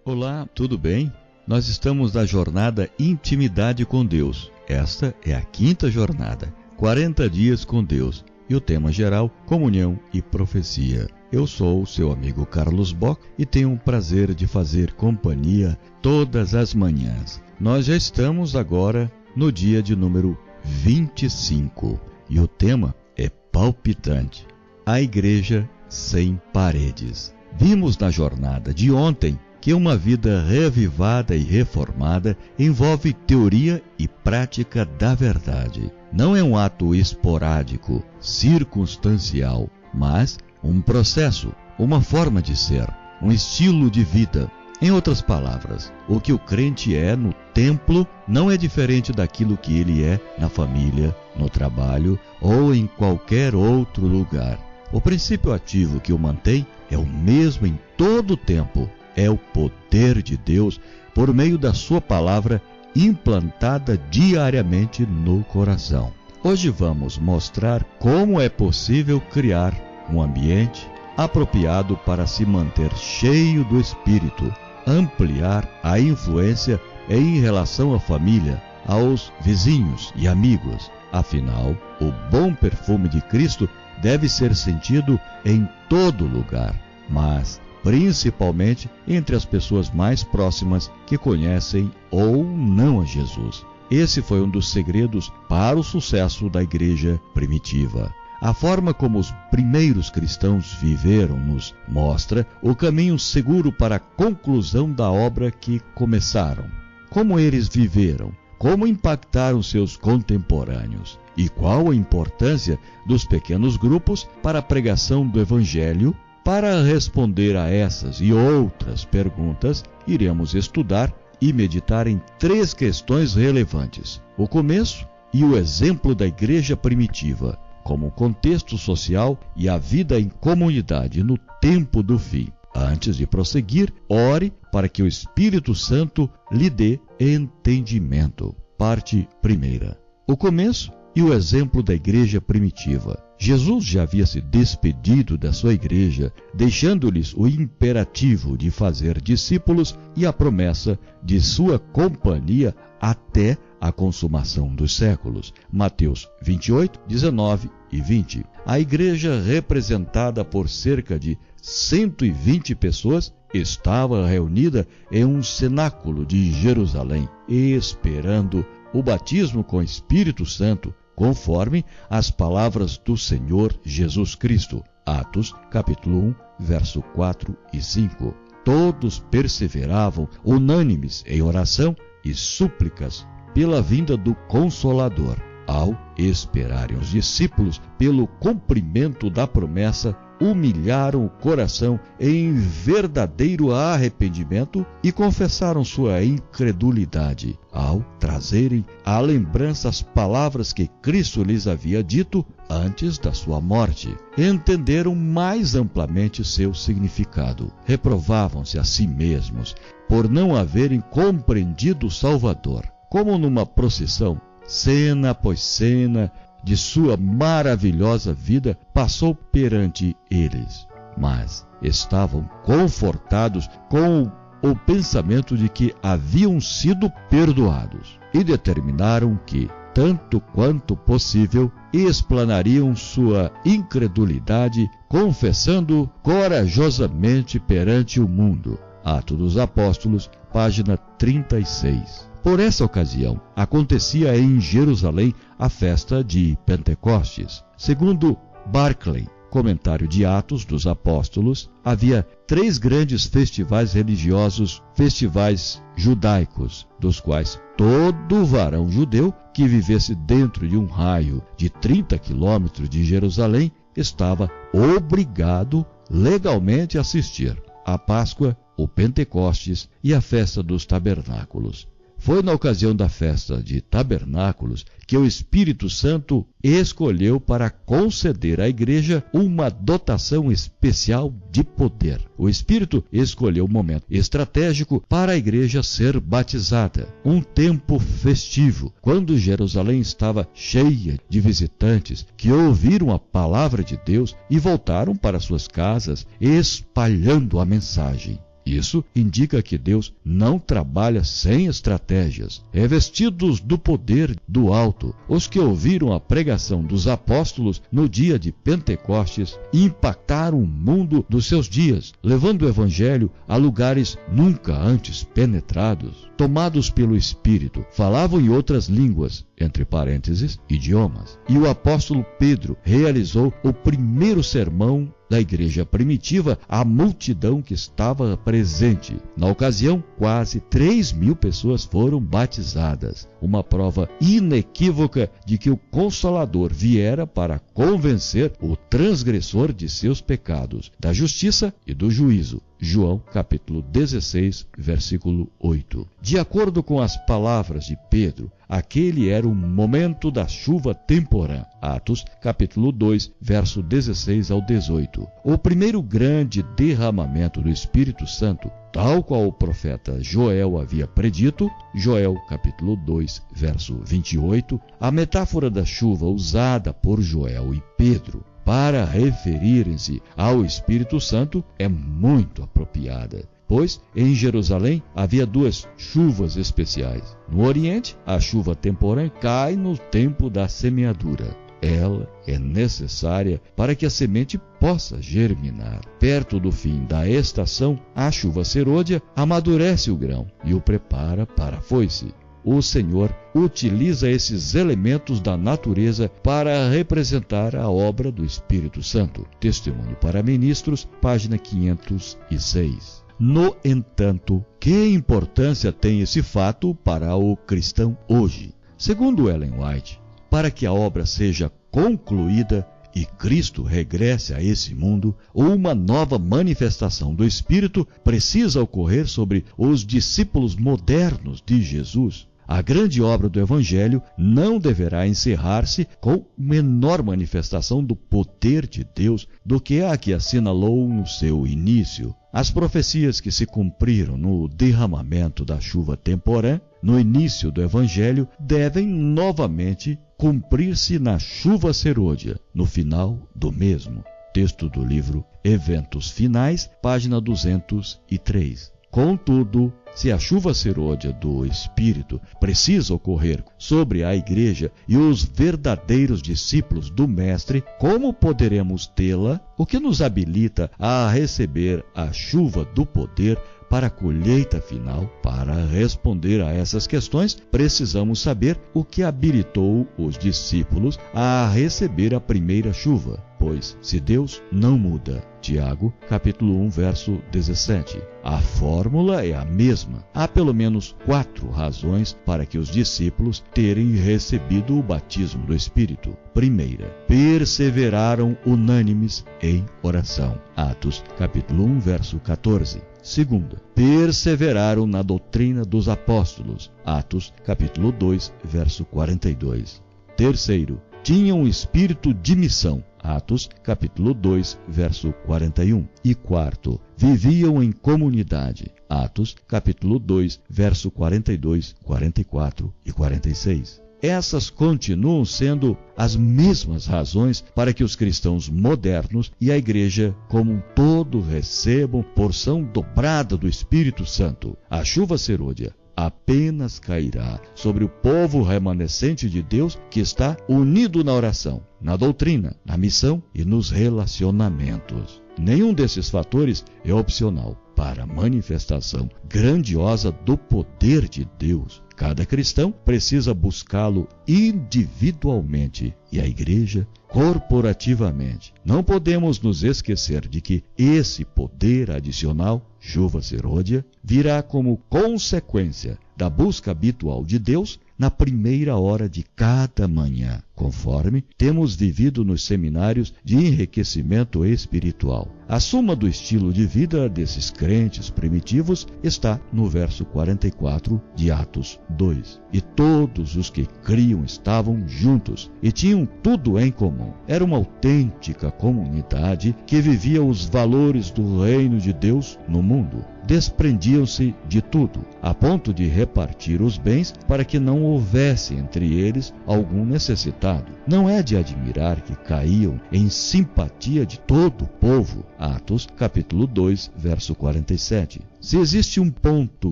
Olá, tudo bem? Nós estamos na jornada Intimidade com Deus. Esta é a 5ª jornada, 40 dias com Deus. E o tema geral, comunhão e profecia. Eu sou o seu amigo Carlos Bock e tenho o prazer de fazer companhia todas as manhãs. Nós já estamos agora no dia de número 25 e o tema é palpitante. A igreja sem paredes. Vimos na jornada de ontem que uma vida revivada e reformada envolve teoria e prática da verdade. Não é um ato esporádico, circunstancial, mas um processo, uma forma de ser, um estilo de vida. Em outras palavras, o que o crente é no templo não é diferente daquilo que ele é na família, no trabalho ou em qualquer outro lugar. O princípio ativo que o mantém é o mesmo em todo o tempo. É o poder de Deus por meio da sua palavra implantada diariamente no coração. Hoje vamos mostrar como é possível criar um ambiente apropriado para se manter cheio do Espírito, ampliar a influência em relação à família, aos vizinhos e amigos. Afinal, o bom perfume de Cristo deve ser sentido em todo lugar, mas principalmente entre as pessoas mais próximas que conhecem ou não a Jesus. Esse foi um dos segredos para o sucesso da igreja primitiva. A forma como os primeiros cristãos viveram nos mostra o caminho seguro para a conclusão da obra que começaram. Como eles viveram, como impactaram seus contemporâneos e qual a importância dos pequenos grupos para a pregação do Evangelho. Para responder a essas e outras perguntas, iremos estudar e meditar em 3 questões relevantes: o começo e o exemplo da igreja primitiva, como o contexto social e a vida em comunidade no tempo do fim. Antes de prosseguir, ore para que o Espírito Santo lhe dê entendimento. Parte 1. O começo e o exemplo da igreja primitiva. Jesus já havia se despedido da sua igreja, deixando-lhes o imperativo de fazer discípulos e a promessa de sua companhia até a consumação dos séculos. Mateus 28, 19 e 20. A igreja, representada por cerca de 120 pessoas, estava reunida em um cenáculo de Jerusalém, esperando o batismo com o Espírito Santo, conforme as palavras do Senhor Jesus Cristo. Atos, capítulo 1, verso 4 e 5. Todos perseveravam unânimes em oração e súplicas pela vinda do Consolador. Ao esperarem os discípulos pelo cumprimento da promessa, humilharam o coração em verdadeiro arrependimento e confessaram sua incredulidade ao trazerem à lembrança as palavras que Cristo lhes havia dito antes da sua morte. Entenderam mais amplamente seu significado. Reprovavam-se a si mesmos por não haverem compreendido o Salvador. Como numa procissão, cena após cena de sua maravilhosa vida passou perante eles, mas estavam confortados com o pensamento de que haviam sido perdoados e determinaram que, tanto quanto possível, explanariam sua incredulidade, confessando corajosamente perante o mundo. Atos dos Apóstolos, página 36. Por essa ocasião, acontecia em Jerusalém a festa de Pentecostes. Segundo Barclay, comentário de Atos dos Apóstolos, havia 3 grandes festivais religiosos, festivais judaicos, dos quais todo varão judeu que vivesse dentro de um raio de 30 quilômetros de Jerusalém estava obrigado legalmente a assistir: a Páscoa, o Pentecostes e a festa dos Tabernáculos. Foi na ocasião da festa de Tabernáculos que o Espírito Santo escolheu para conceder à igreja uma dotação especial de poder. O Espírito escolheu um momento estratégico para a igreja ser batizada, um tempo festivo, quando Jerusalém estava cheia de visitantes que ouviram a palavra de Deus e voltaram para suas casas espalhando a mensagem. Isso indica que Deus não trabalha sem estratégias. Revestidos do poder do alto, os que ouviram a pregação dos apóstolos no dia de Pentecostes impactaram o mundo dos seus dias, levando o evangelho a lugares nunca antes penetrados. Tomados pelo Espírito, falavam em outras línguas, entre parênteses, idiomas. E o apóstolo Pedro realizou o primeiro sermão da igreja primitiva à multidão que estava presente. Na ocasião, quase 3.000 pessoas foram batizadas, uma prova inequívoca de que o Consolador viera para convencer o transgressor de seus pecados, da justiça e do juízo. João, capítulo 16, versículo 8. De acordo com as palavras de Pedro, aquele era o momento da chuva temporã. Atos, capítulo 2, verso 16 ao 18. O primeiro grande derramamento do Espírito Santo, tal qual o profeta Joel havia predito, Joel, capítulo 2, verso 28, a metáfora da chuva usada por Joel e Pedro para referirem-se ao Espírito Santo é muito apropriada, pois em Jerusalém havia duas chuvas especiais. No Oriente, a chuva temporã cai no tempo da semeadura. Ela é necessária para que a semente possa germinar. Perto do fim da estação, a chuva serôdia amadurece o grão e o prepara para a foice. O Senhor utiliza esses elementos da natureza para representar a obra do Espírito Santo. Testemunho para Ministros, página 506. No entanto, que importância tem esse fato para o cristão hoje? Segundo Ellen White, para que a obra seja concluída e Cristo regresse a esse mundo, uma nova manifestação do Espírito precisa ocorrer sobre os discípulos modernos de Jesus. A grande obra do Evangelho não deverá encerrar-se com menor manifestação do poder de Deus do que a que assinalou no seu início. As profecias que se cumpriram no derramamento da chuva temporã, no início do Evangelho, devem novamente cumprir-se na chuva serôdia, no final do mesmo. Texto do livro Eventos Finais, página 203. Contudo, se a chuva serôdia do Espírito precisa ocorrer sobre a Igreja e os verdadeiros discípulos do Mestre, como poderemos tê-la? O que nos habilita a receber a chuva do poder para a colheita final? Para responder a essas questões, precisamos saber o que habilitou os discípulos a receber a primeira chuva. Pois, se Deus não muda, Tiago, capítulo 1, verso 17. A fórmula é a mesma. Há pelo menos 4 razões para que os discípulos terem recebido o batismo do Espírito. Primeira, perseveraram unânimes em oração. Atos, capítulo 1, verso 14. Segunda, perseveraram na doutrina dos apóstolos. Atos, capítulo 2, verso 42. Terceiro, tinham um espírito de missão. Atos, capítulo 2, verso 41. E quarto, viviam em comunidade. Atos, capítulo 2, verso 42, 44 e 46. Essas continuam sendo as mesmas razões para que os cristãos modernos e a Igreja como um todo recebam porção dobrada do Espírito Santo. A chuva serôdia apenas cairá sobre o povo remanescente de Deus que está unido na oração, na doutrina, na missão e nos relacionamentos. Nenhum desses fatores é opcional para a manifestação grandiosa do poder de Deus. Cada cristão precisa buscá-lo individualmente e a Igreja corporativamente. Não podemos nos esquecer de que esse poder adicional, chuva serôdia, virá como consequência da busca habitual de Deus na primeira hora de cada manhã, conforme temos vivido nos seminários de enriquecimento espiritual. A suma do estilo de vida desses crentes primitivos está no verso 44 de Atos 2. E todos os que criam estavam juntos e tinham tudo em comum. Era uma autêntica comunidade que vivia os valores do reino de Deus no mundo. Desprendiam-se de tudo, a ponto de repartir os bens para que não houvesse entre eles algum necessitado. Não é de admirar que caíam em simpatia de todo o povo. Atos, capítulo 2, verso 47. Se existe um ponto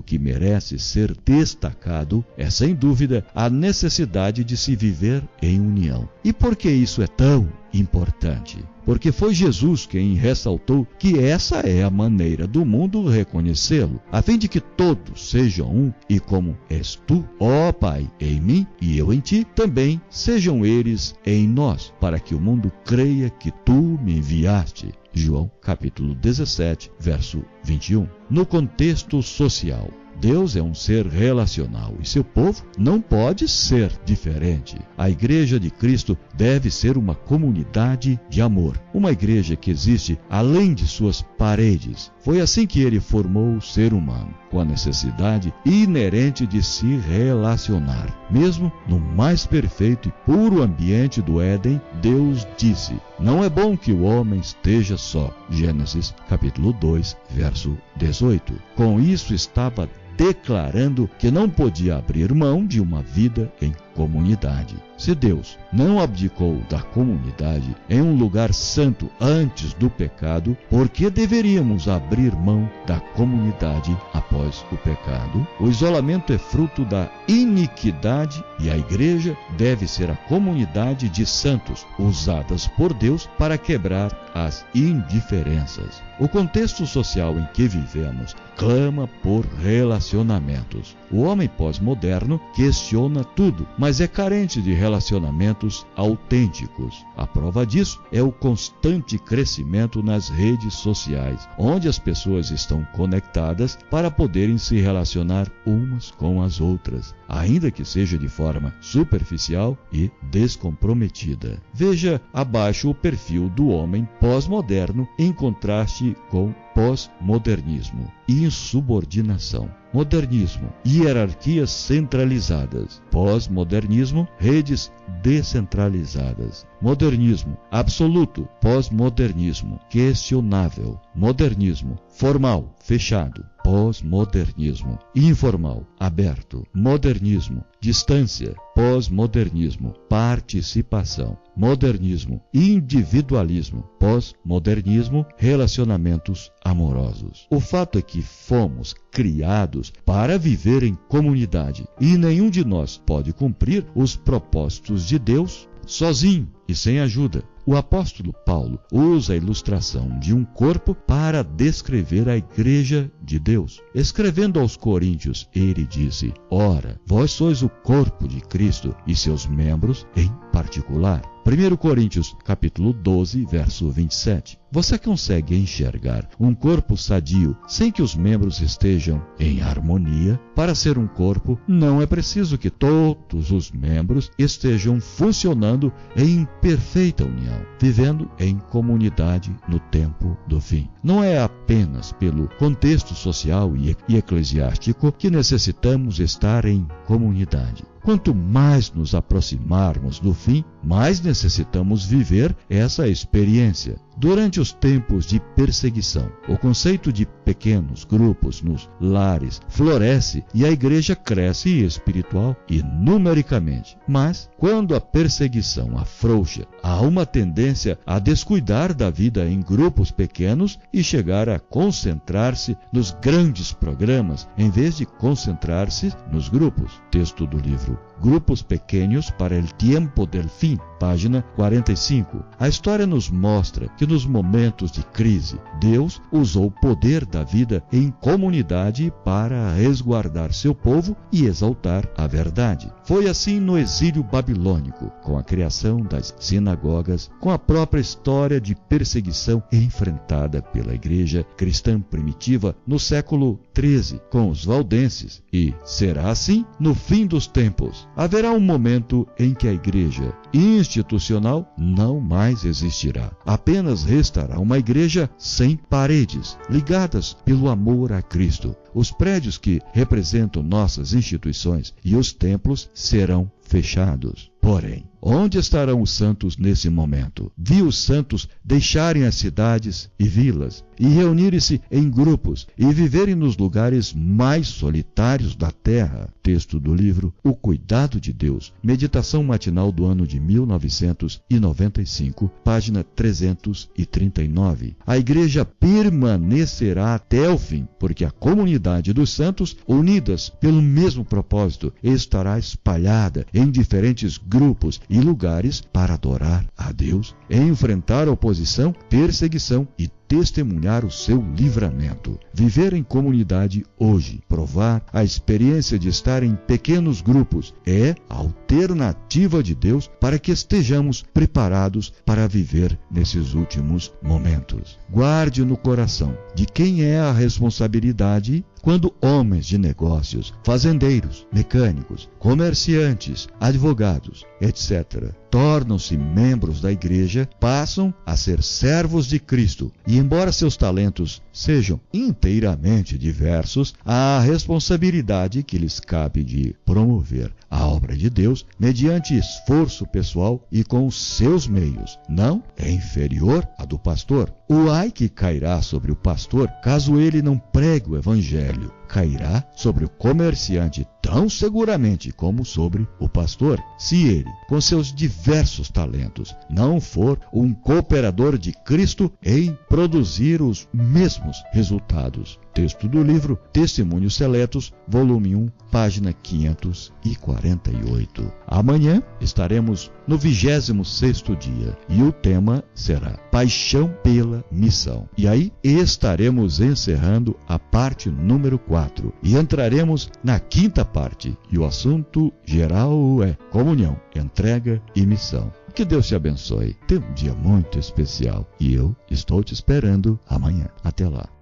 que merece ser destacado, é sem dúvida a necessidade de se viver em união. E por que isso é tão importante? Porque foi Jesus quem ressaltou que essa é a maneira do mundo reconhecê-lo, a fim de que todos sejam um, e como és tu, ó Pai, em mim e eu em ti, também sejam eles em nós, para que o mundo creia que tu me enviaste. João capítulo 17, verso 21. No contexto social, Deus é um ser relacional e seu povo não pode ser diferente. A Igreja de Cristo deve ser uma comunidade de amor, uma igreja que existe além de suas paredes. Foi assim que ele formou o ser humano, com a necessidade inerente de se relacionar. Mesmo no mais perfeito e puro ambiente do Éden, Deus disse: não é bom que o homem esteja só. Gênesis capítulo 2, verso 18. Com isso estava declarando que não podia abrir mão de uma vida em comunidade. Se Deus não abdicou da comunidade em um lugar santo antes do pecado, por que deveríamos abrir mão da comunidade após o pecado? O isolamento é fruto da iniquidade e a igreja deve ser a comunidade de santos usadas por Deus para quebrar as indiferenças. O contexto social em que vivemos clama por relacionamentos. O homem pós-moderno questiona tudo, mas é carente de relacionamentos autênticos. A prova disso é o constante crescimento nas redes sociais, onde as pessoas estão conectadas para poderem se relacionar umas com as outras, ainda que seja de forma superficial e descomprometida. Veja abaixo o perfil do homem pós-moderno em contraste com pós-modernismo: insubordinação. Modernismo, hierarquias centralizadas. Pós-modernismo, redes descentralizadas. Modernismo absoluto. Pós-modernismo questionável. Modernismo formal, fechado. Pós-modernismo informal, aberto. Modernismo distância. Pós-modernismo participação. Modernismo individualismo. Pós-modernismo relacionamentos amorosos. O fato é que fomos criados para viver em comunidade e nenhum de nós pode cumprir os propósitos de Deus sozinho e sem ajuda. O apóstolo Paulo usa a ilustração de um corpo para descrever a igreja de Deus. Escrevendo aos Coríntios, ele disse: ora, vós sois o corpo de Cristo e seus membros em particular. 1 Coríntios, capítulo 12, verso 27. Você consegue enxergar um corpo sadio sem que os membros estejam em harmonia? Para ser um corpo, não é preciso que todos os membros estejam funcionando em perfeita união, vivendo em comunidade no tempo do fim. Não é apenas pelo contexto social e eclesiástico que necessitamos estar em comunidade. Quanto mais nos aproximarmos do fim, mais necessitamos viver essa experiência. Durante os tempos de perseguição, o conceito de pequenos grupos nos lares floresce e a igreja cresce espiritual e numericamente. Mas, quando a perseguição afrouxa, há uma tendência a descuidar da vida em grupos pequenos e chegar a concentrar-se nos grandes programas, em vez de concentrar-se nos grupos. Texto do livro Grupos Pequenos para el Tiempo del Fin, página 45. A história nos mostra que nos momentos de crise, Deus usou o poder da vida em comunidade para resguardar seu povo e exaltar a verdade. Foi assim no exílio babilônico, com a criação das sinagogas, com a própria história de perseguição enfrentada pela igreja cristã primitiva no século XIII, com os valdenses, e será assim no fim dos tempos. Haverá um momento em que a igreja institucional não mais existirá. Apenas restará uma igreja sem paredes, ligadas pelo amor a Cristo. Os prédios que representam nossas instituições e os templos serão fechados. Porém, onde estarão os santos nesse momento? Vi os santos deixarem as cidades e vilas e reunirem-se em grupos e viverem nos lugares mais solitários da terra. Texto do livro O Cuidado de Deus, meditação matinal do ano de 1995, página 339. A igreja permanecerá até o fim, porque a comunidade dos santos, unidas pelo mesmo propósito, estará espalhada em diferentes grupos e lugares para adorar a Deus, enfrentar oposição, perseguição e testemunhar o seu livramento. Viver em comunidade hoje, provar a experiência de estar em pequenos grupos, é a alternativa de Deus para que estejamos preparados para viver nesses últimos momentos. Guarde no coração de quem é a responsabilidade quando homens de negócios, fazendeiros, mecânicos, comerciantes, advogados, etc., tornam-se membros da igreja, passam a ser servos de Cristo e, embora seus talentos sejam inteiramente diversos, há a responsabilidade que lhes cabe de promover a obra de Deus mediante esforço pessoal e com os seus meios. Não é inferior à do pastor. O ai que cairá sobre o pastor caso ele não pregue o evangelho, cairá sobre o comerciante tão seguramente como sobre o pastor, se ele, com seus diversos talentos, não for um cooperador de Cristo em produzir os mesmos resultados. Texto do livro Testemunhos Seletos, volume 1, página 548. Amanhã estaremos no 26º dia e o tema será Paixão pela Missão. E aí estaremos encerrando a parte número 4 e entraremos na quinta parte. E o assunto geral é comunhão, entrega e missão. Que Deus te abençoe. Tenha um dia muito especial e eu estou te esperando amanhã. Até lá.